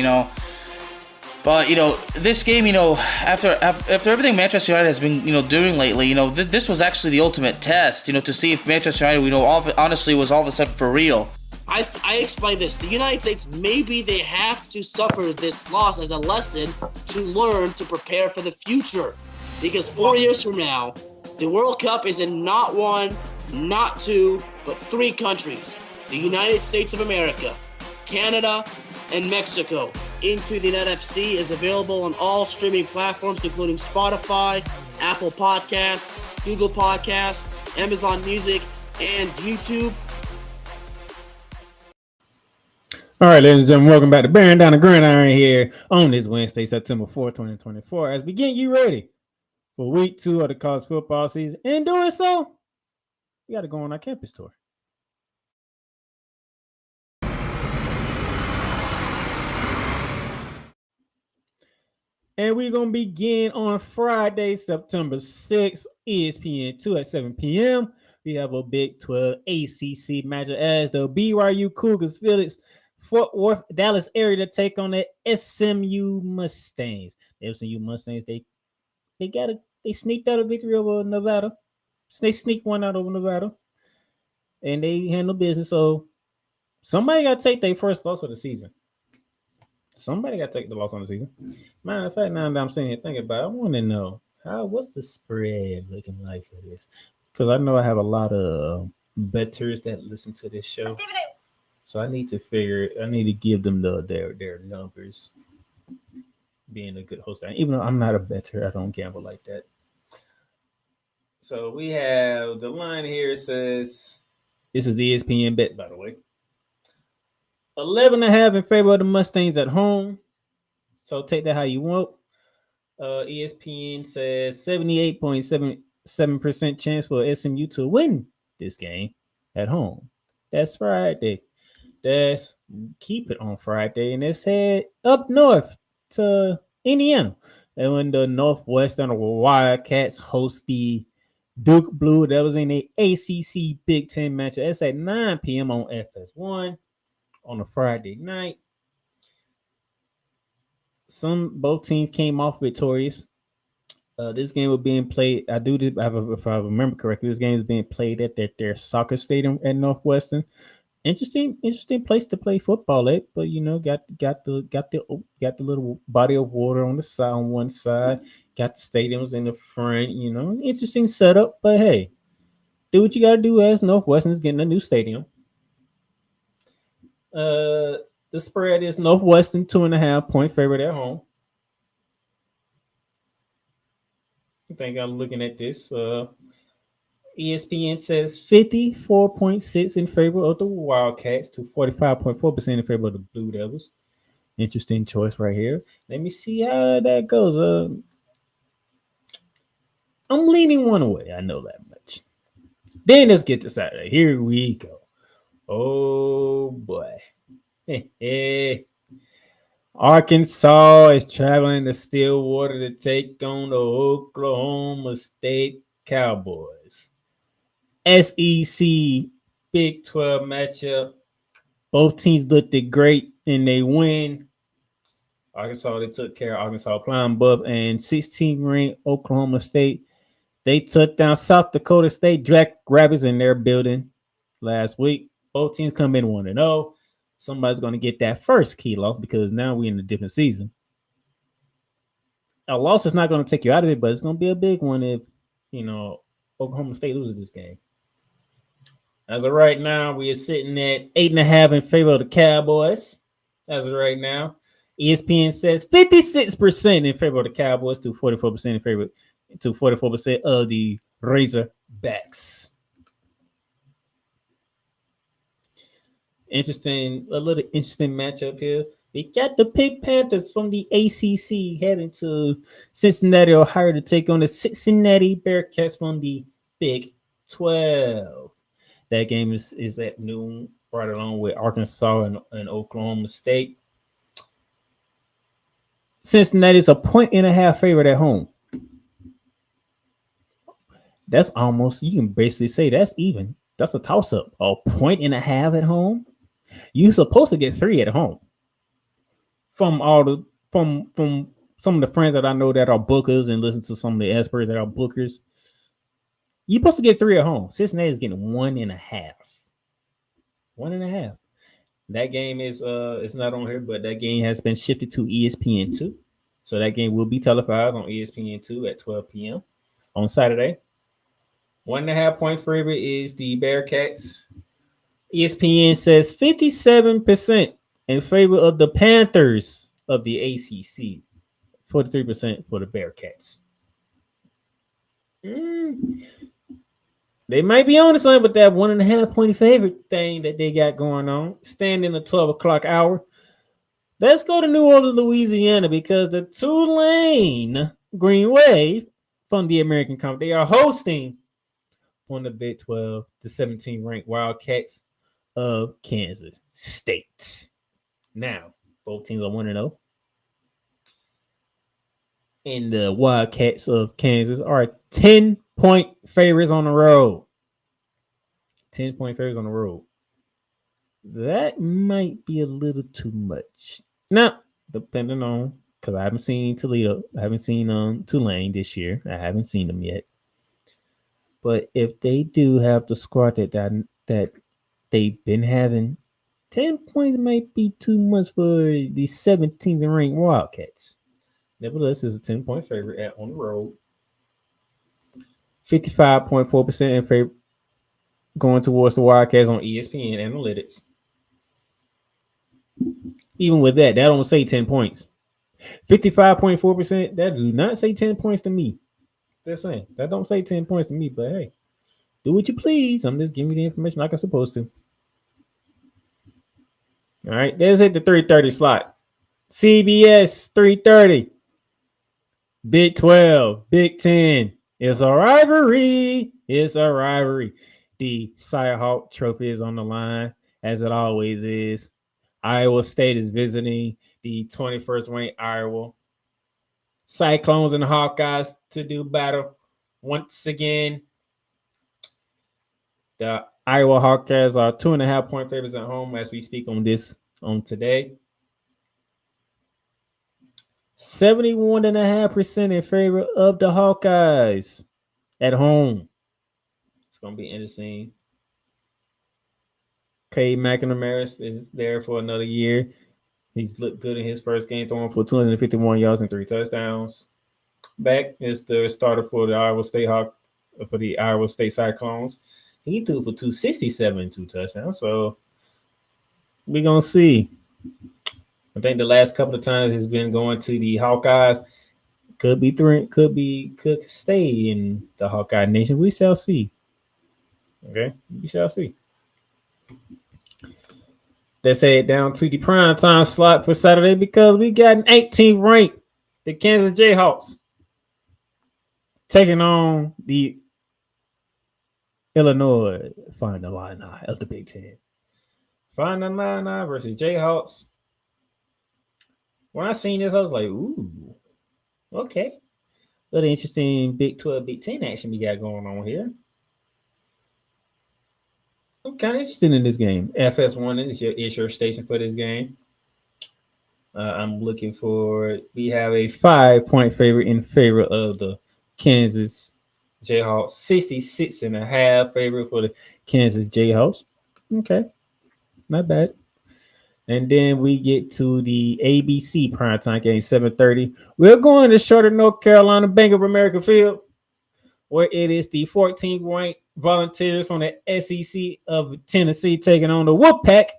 S11: But, this game, after everything Manchester United has been, doing lately, this was actually the ultimate test, to see if Manchester United, honestly was all of a sudden for real.
S10: I explained this. The United States, maybe they have to suffer this loss as a lesson to learn to prepare for the future. Because 4 years from now, the World Cup is in not one, not two, but three countries. The United States of America, Canada, and Mexico. Into the Net FC is available on all streaming platforms, including Spotify, Apple Podcasts, Google Podcasts, Amazon Music, and YouTube.
S1: All right, ladies and gentlemen, welcome back to Bearing Down the Gridiron here on this Wednesday, September 4th, 2024. As we get you ready for week 2 of the college football season. In doing so, we got to go on our campus tour. And we're going to begin on Friday, September 6th, ESPN2 at 7 p.m. We have a Big 12 ACC matchup as the BYU Cougars visit Fort Worth, Dallas area to take on the SMU Mustangs. The SMU Mustangs, they sneaked out a victory over Nevada. They sneaked one out over Nevada. And they handle business. So somebody got to take their first loss of the season. Somebody got to take the loss on the season. Matter of fact, now that I'm sitting here thinking about it, I want to know what's the spread looking like for this? Because I know I have a lot of bettors that listen to this show. So I need to give them their numbers. Being a good host, even though I'm not a bettor, I don't gamble like that. So we have the line here says, this is the ESPN bet, by the way. 11.5 in favor of the Mustangs at home. So take that how you want. ESPN says 78.77% chance for SMU to win this game at home. That's Friday. Let's keep it on Friday, and let's head up north to Indiana. And when the Northwestern Wildcats host the Duke Blue, that was in the ACC Big Ten matchup. That's at 9 p.m. on FS1 on a Friday night. Both teams came off victorious This game was being played. If I remember correctly, this game is being played at their soccer stadium at Northwestern. Interesting place to play football at. But got the little body of water on the side on one side. Got the stadiums in the front. Interesting setup. But hey, do what you got to do. As Northwestern is getting a new stadium. The spread is Northwestern 2.5-point favorite at home. I think I'm looking at this. ESPN says 54.6 in favor of the Wildcats to 45.4% in favor of the Blue Devils. Interesting choice right here. Let me see how that goes. I'm leaning one way. I know that much. Then let's get to Saturday. Here we go. Oh boy. Arkansas is traveling to Stillwater to take on the Oklahoma State Cowboys. SEC Big 12 matchup. Both teams looked great and they win. Arkansas, they took care of Arkansas, climbed above, and 16th-ranked Oklahoma State. They took down South Dakota State, Rabbits in their building last week. Both teams come in 1-0. Somebody's going to get that first key loss because now we're in a different season. A loss is not going to take you out of it, but it's going to be a big one if, Oklahoma State loses this game. As of right now, we are sitting at 8.5 in favor of the Cowboys. As of right now, ESPN says 56% in favor of the Cowboys to 44% in favor to 44% of the Razorbacks. A little interesting matchup here. We got the Pink Panthers from the ACC heading to Cincinnati, Ohio to take on the Cincinnati Bearcats from the Big 12. That game is at noon, right along with Arkansas and Oklahoma State. Cincinnati is a 1.5 favorite at home. That's almost, you can basically say that's even. That's a toss-up. A 1.5 at home. You're supposed to get 3 at home. From some of the friends that I know that are bookers and listen to some of the experts that are bookers, you're supposed to get 3 at home. Cincinnati is getting 1.5. 1.5. That game is it's not on here, but that game has been shifted to ESPN2. So that game will be televised on ESPN2 at 12 p.m. on Saturday. 1.5 point favorite is the Bearcats. ESPN says 57% in favor of the Panthers of the ACC. 43% for the Bearcats. They might be on to something with that 1.5 point favorite thing that they got going on. Standing the 12 o'clock hour. Let's go to New Orleans, Louisiana, because the Tulane Green Wave from the American Conference, they are hosting on the Big 12, the 17th ranked Wildcats of Kansas State. Now, both teams are 1-0. And the Wildcats of Kansas are 10-point favorites on the road. 10-point favorites on the road. That might be a little too much. Now, depending on, because I haven't seen Toledo. I haven't seen Tulane this year. I haven't seen them yet. But if they do have the squad that they've been having, 10 points might be too much for the 17th ranked Wildcats. Nevertheless, it's a 10-point favorite on the road. 55.4% in favor going towards the Wildcats on ESPN Analytics. Even with that don't say 10 points. 55.4%, that do not say 10 points to me. Just saying. That don't say 10 points to me, but hey, do what you please. I'm just giving you the information like I'm supposed to. All right, let's hit the 3:30 slot. CBS 3:30. Big 12, Big 10. It's a rivalry. It's a rivalry. The Cy Hawk Trophy is on the line, as it always is. Iowa State is visiting the 21st ranked Iowa Cyclones and Hawkeyes to do battle once again. The Iowa Hawkeyes are 2.5 point favorites at home as we speak on today. 71.5% in favor of the Hawkeyes at home. It's gonna be interesting. Cade McNamara is there for another year. He's looked good in his first game, throwing for 251 yards and 3 touchdowns. Beck is the starter for the Iowa State Cyclones. He threw for 267 and 2 touchdowns. So we're gonna see. I think the last couple of times he's been going to the Hawkeyes. Could stay in the Hawkeye Nation. We shall see. Okay, we shall see. Let's head down to the prime time slot for Saturday because we got an 18th ranked, the Kansas Jayhawks, taking on the Illinois Find Illini of the Big Ten. Find Illini versus Jayhawks. When I seen this, I was like, ooh, okay. Little interesting Big 12, Big 10 action we got going on here. I'm kind of interested in this game. FS1 is your station for this game. I'm looking for. We have a 5-point favorite in favor of the Kansas Jayhawks. 66.5 favorite for the Kansas Jayhawks. Okay, not bad. And then we get to the ABC primetime game, 7:30. We're going to Charlotte, North Carolina, Bank of America Field, where it is the 14th ranked Volunteers from the SEC of Tennessee taking on the Wolfpack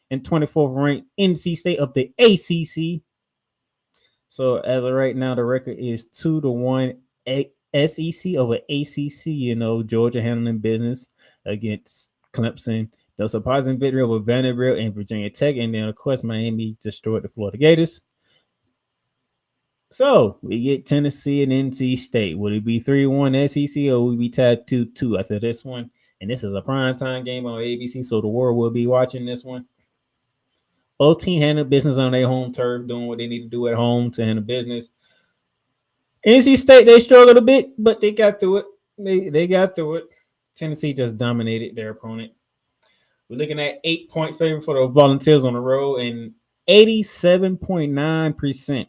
S1: and 24th ranked NC State of the ACC. So as of right now, the record is 2-1 SEC over ACC. You know, Georgia handling business against Clemson. The surprising victory over Vanderbilt and Virginia Tech. And then, of course, Miami destroyed the Florida Gators. So we get Tennessee and NC State. Would it be 3-1 SEC or would we tied 2-2 after this one? And this is a primetime game on ABC, so the world will be watching this one. Both teams handle business on their home turf, doing what they need to do at home to handle business. NC State, they struggled a bit, but they got through it. They got through it. Tennessee just dominated their opponent. We're looking at 8-point favorite for the Volunteers on the road and 87.9%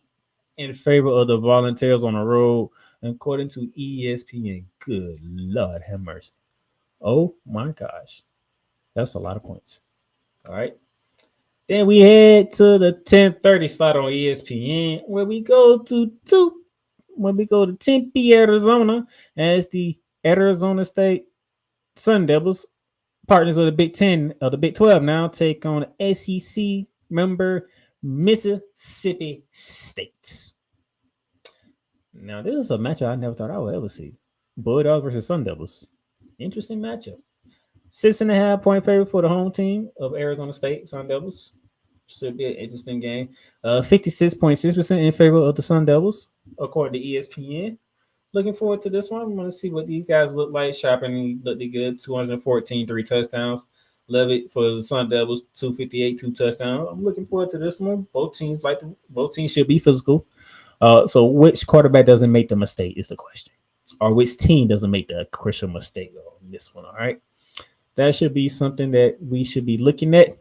S1: in favor of the Volunteers on the road, according to ESPN. Good Lord have mercy. Oh my gosh. That's a lot of points. All right. Then we head to the 10:30 slot on ESPN, where we go to Tempe, Arizona, as the Arizona State Sun Devils, partners of the Big 10 of the Big 12, now take on SEC member Mississippi State. Now, this is a matchup I never thought I would ever see. Bulldogs versus Sun Devils. Interesting matchup. 6.5-point favorite for the home team of Arizona State Sun Devils. Should be an interesting game. 56.6% in favor of the Sun Devils, according to ESPN. Looking forward to this one. I'm going to see what these guys look like. Shopping looked good. 214, 3 touchdowns. Love it for the Sun Devils. 258, 2 touchdowns. I'm looking forward to this one. Both teams should be physical. So which quarterback doesn't make the mistake is the question, or which team doesn't make the crucial mistake on this one? All right, that should be something that we should be looking at.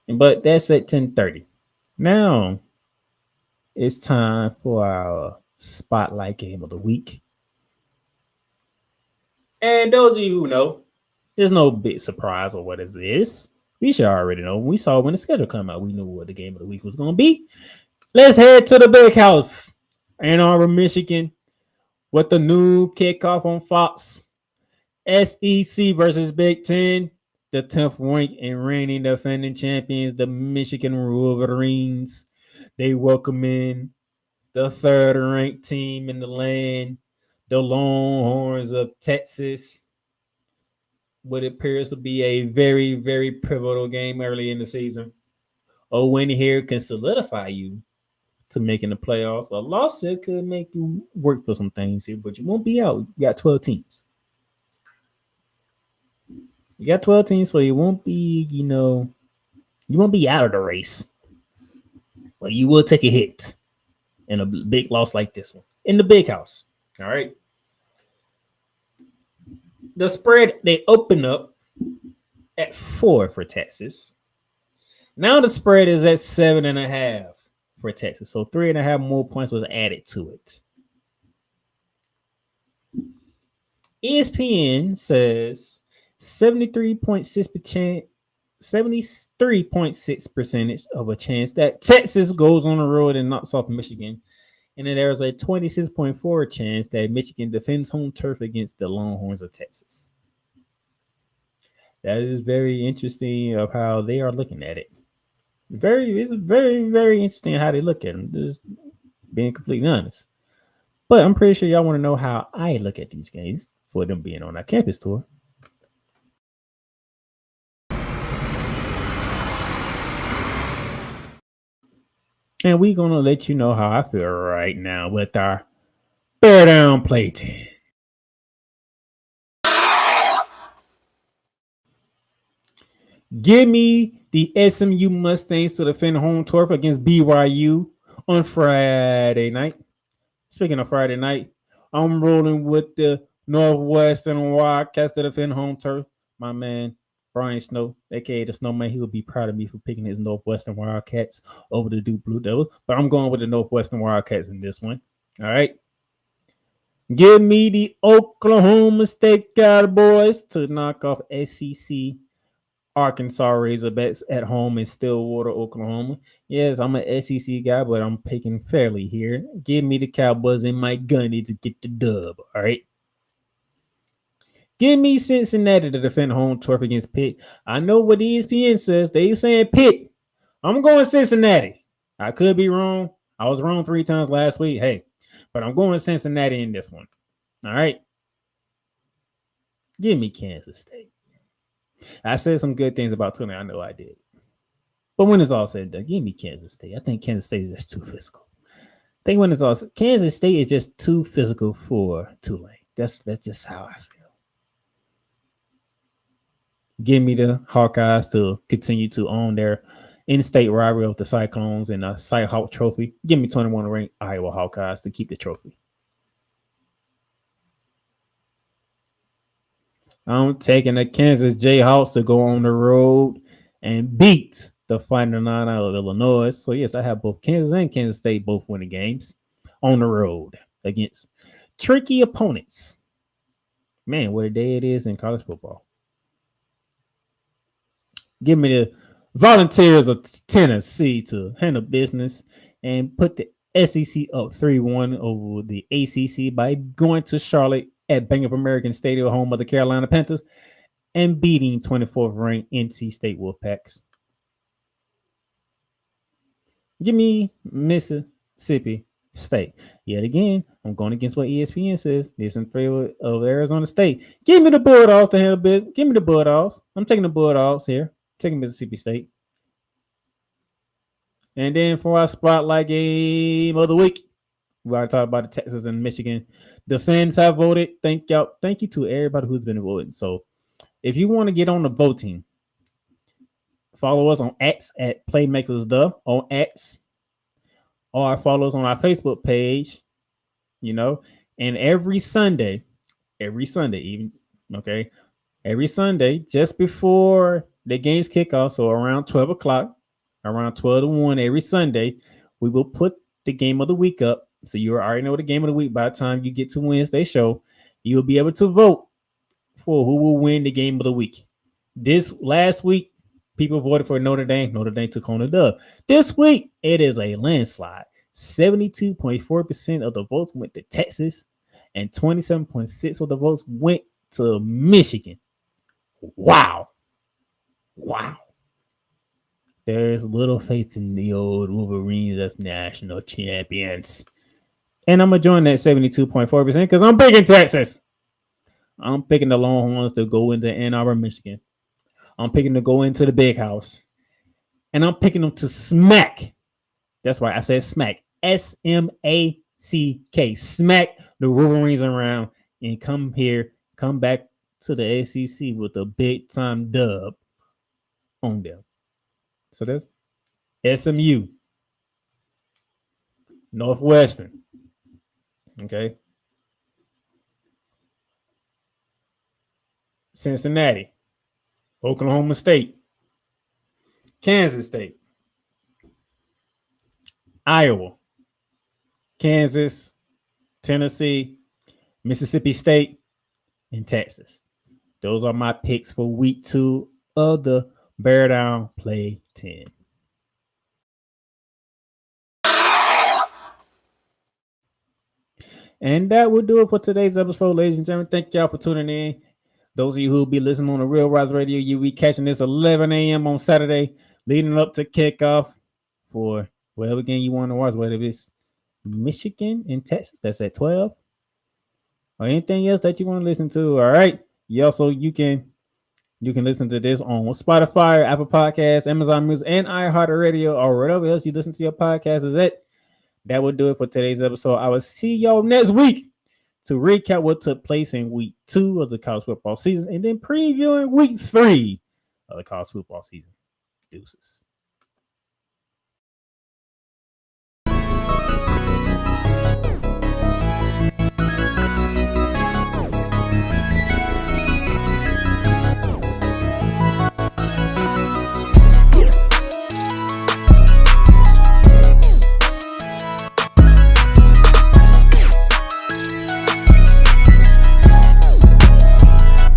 S1: But that's at 10:30. Now it's time for our spotlight game of the week. And those of you who know, there's no big surprise or what is this. We should already know. We saw when the schedule come out. We knew what the game of the week was going to be. Let's head to the big house, Ann Arbor, Michigan, with the new kickoff on Fox. SEC versus Big 10. The 10th ranked and reigning defending champions, the Michigan Wolverines. They welcome in the 3rd ranked team in the land, the Longhorns of Texas. What appears to be a very, very pivotal game early in the season. A win here can solidify you to making the playoffs. A loss here could make you work for some things here, but you won't be out. You got 12 teams. You got 12 teams, so you won't be, you won't be out of the race. But you will take a hit in a big loss like this one. In the big house. All right. The spread, they open up at 4 for Texas. Now the spread is at 7.5 for Texas. So 3.5 more points was added to it. ESPN says 73.6% of a chance that Texas goes on the road and knocks off Michigan. And then there's a 26.4 chance that Michigan defends home turf against the Longhorns of Texas. That is very interesting of how they are looking at it. It's very, very interesting how they look at them. Just being completely honest. But I'm pretty sure y'all want to know how I look at these games for them being on our campus tour. And we're going to let you know how I feel right now with our bear down play team. Give me the SMU Mustangs to defend home turf against BYU on Friday night. Speaking of Friday night, I'm rolling with the Northwestern Wildcats to defend home turf. My man, Brian Snow, aka the Snowman, he would be proud of me for picking his Northwestern Wildcats over the Duke Blue Devils. But I'm going with the Northwestern Wildcats in this one. All right. Give me the Oklahoma State Cowboys to knock off SEC Arkansas Razorbacks at home in Stillwater, Oklahoma. Yes, I'm an SEC guy, but I'm picking fairly here. Give me the Cowboys and my gunny to get the dub. All right. Give me Cincinnati to defend home turf against Pitt. I know what ESPN says. They saying Pitt. I'm going Cincinnati. I could be wrong. I was wrong 3 times last week. Hey, but I'm going Cincinnati in this one. All right. Give me Kansas State. I said some good things about Tulane. I know I did. But when it's all said and done, give me Kansas State. I think Kansas State is just too physical. I think when it's all said, Kansas State is just too physical for Tulane. That's just how I feel. Give me the Hawkeyes to continue to own their in-state rivalry with the Cyclones and a Cy Hawk trophy. Give me 21 ranked Iowa Hawkeyes to keep the trophy. I'm taking the Kansas Jayhawks to go on the road and beat the Fighting Nine out of Illinois. So, yes, I have both Kansas and Kansas State both winning games on the road against tricky opponents. Man, what a day it is in college football. Give me the Volunteers of Tennessee to handle business and put the SEC up 3-1 over the ACC by going to Charlotte at Bank of America Stadium, home of the Carolina Panthers, and beating 24th ranked NC State Wolfpacks. Give me Mississippi State. Yet again, I'm going against what ESPN says. This in favor of Arizona State. Give me the Bulldogs to handle business. Give me the Bulldogs. I'm taking the Bulldogs here. Taking Mississippi State. And then for our spotlight game of the week, we already talked about the Texas and Michigan. The fans have voted. Thank y'all. Thank you to everybody who's been voting. So if you want to get on the voting, follow us on X at PlaymakersThe on X, or follow us on our Facebook page. And every Sunday, every Sunday, just before the games kick off, so around 12 o'clock, around 12 to 1 every Sunday, we will put the game of the week up. So you already know the game of the week. By the time you get to Wednesday show, you'll be able to vote for who will win the game of the week. This last week, people voted for Notre Dame. Notre Dame took home the dub. This week, it is a landslide. 72.4% of the votes went to Texas, and 27.6% of the votes went to Michigan. Wow. There's little faith in the old Wolverines as national champions. And I'm going to join that 72.4% because I'm picking Texas. I'm picking the Longhorns to go into Ann Arbor, Michigan. I'm picking to go into the Big House. And I'm picking them to smack. That's why I said smack. S-M-A-C-K. Smack the Wolverines around and come back to the SEC with a big-time dub on them. So that's SMU. Northwestern. Okay. Cincinnati. Oklahoma State. Kansas State. Iowa, Kansas, Tennessee, Mississippi State, and Texas. Those are my picks for week 2 of the Bear Down Play 10. And that will do it for today's episode, ladies and gentlemen. Thank y'all for tuning in. Those of you who will be listening on the Real Rise Radio, you'll be catching this 11 a.m. on Saturday, leading up to kickoff for whatever game you want to watch, whether it's Michigan and Texas, that's at 12, or anything else that you want to listen to. All right. You can listen to this on Spotify, Apple Podcasts, Amazon Music, and iHeartRadio, or wherever else you listen to your podcast is at. That will do it for today's episode. I will see y'all next week to recap what took place in week 2 of the college football season and then previewing week 3 of the college football season. Deuces.